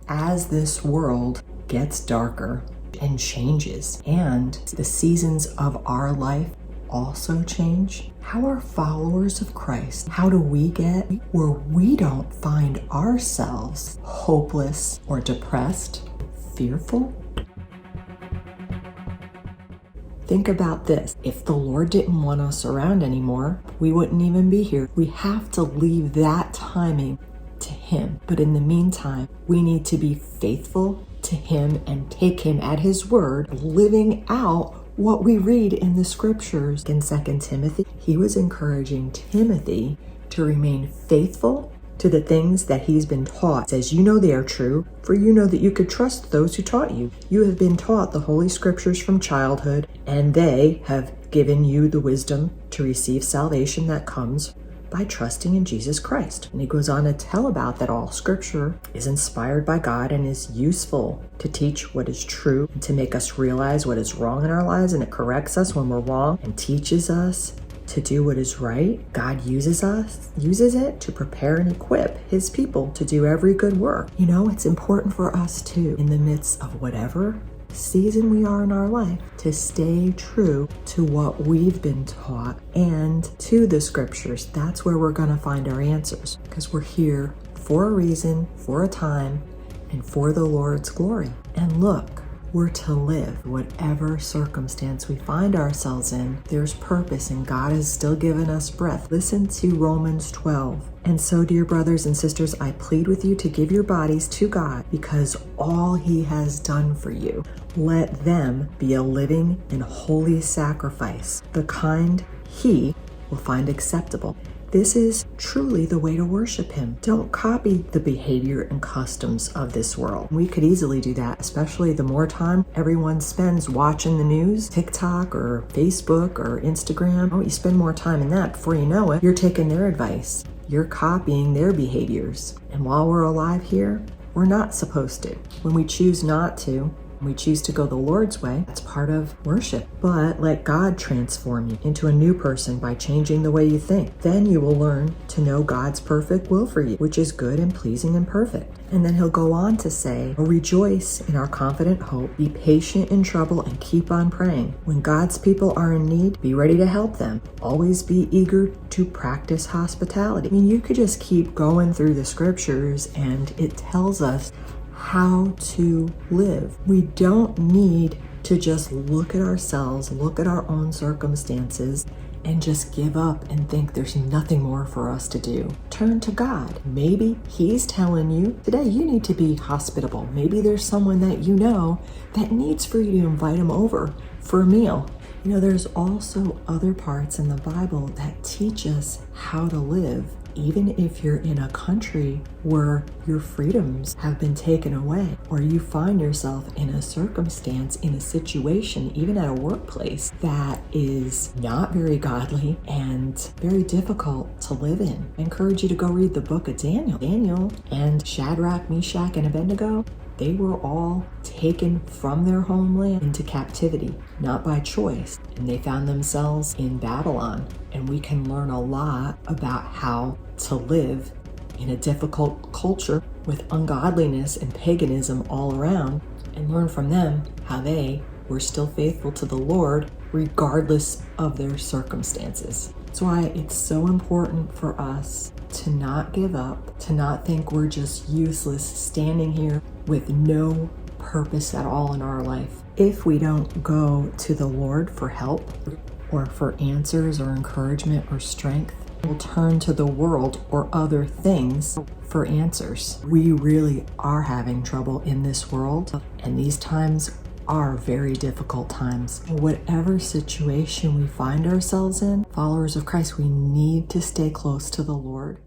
as this world gets darker and changes, and the seasons of our life also change, how are followers of Christ, how do we get where we don't find ourselves hopeless or depressed, fearful? Think about this. If the Lord didn't want us around anymore, we wouldn't even be here. We have to leave that timing to Him. But in the meantime, we need to be faithful to Him and take Him at His word, living out what we read in the scriptures. In 2 Timothy, he was encouraging Timothy to remain faithful to the things that he's been taught. It says, you know they are true, for you know that you could trust those who taught you. You have been taught the Holy Scriptures from childhood, and they have given you the wisdom to receive salvation that comes by trusting in Jesus Christ. And he goes on to tell about that all Scripture is inspired by God and is useful to teach what is true and to make us realize what is wrong in our lives, and it corrects us when we're wrong and teaches us to do what is right. God uses it to prepare and equip His people to do every good work. You know, it's important for us too, in the midst of whatever season we are in our life, to stay true to what we've been taught and to the scriptures. That's where we're going to find our answers, because we're here for a reason, for a time, and for the Lord's glory. And look, we're to live whatever circumstance we find ourselves in. There's purpose, and God has still given us breath. Listen to Romans 12. And so, dear brothers and sisters, I plead with you to give your bodies to God, because all He has done for you. Let them be a living and holy sacrifice, the kind He will find acceptable. This is truly the way to worship Him. Don't copy the behavior and customs of this world. We could easily do that, especially the more time everyone spends watching the news, TikTok or Facebook or Instagram. Oh, you spend more time in that. Before you know it, you're taking their advice. You're copying their behaviors. And while we're alive here, we're not supposed to. When we choose not to, we choose to go the Lord's way, that's part of worship. But let God transform you into a new person by changing the way you think. Then you will learn to know God's perfect will for you, which is good and pleasing and perfect. And then He'll go on to say, rejoice in our confident hope, be patient in trouble, and keep on praying. When God's people are in need, be ready to help them. Always be eager to practice hospitality. I mean, you could just keep going through the scriptures, and it tells us how to live. We don't need to just look at ourselves, look at our own circumstances, and just give up and think there's nothing more for us to do. Turn to God. Maybe He's telling you today you need to be hospitable. Maybe there's someone that you know that needs for you to invite them over for a meal. You know, there's also other parts in the Bible that teach us how to live. Even if you're in a country where your freedoms have been taken away, or you find yourself in a circumstance, in a situation, even at a workplace that is not very godly and very difficult to live in, I encourage you to go read the book of Daniel. Daniel and Shadrach, Meshach, and Abednego, they were all taken from their homeland into captivity, not by choice, and they found themselves in Babylon. And we can learn a lot about how to live in a difficult culture with ungodliness and paganism all around, and learn from them how they were still faithful to the Lord regardless of their circumstances. That's why it's so important for us to not give up, to not think we're just useless standing here with no purpose at all in our life. If we don't go to the Lord for help or for answers or encouragement or strength, we'll turn to the world or other things for answers. We really are having trouble in this world, and these times are very difficult times. Whatever situation we find ourselves in, followers of Christ, we need to stay close to the Lord.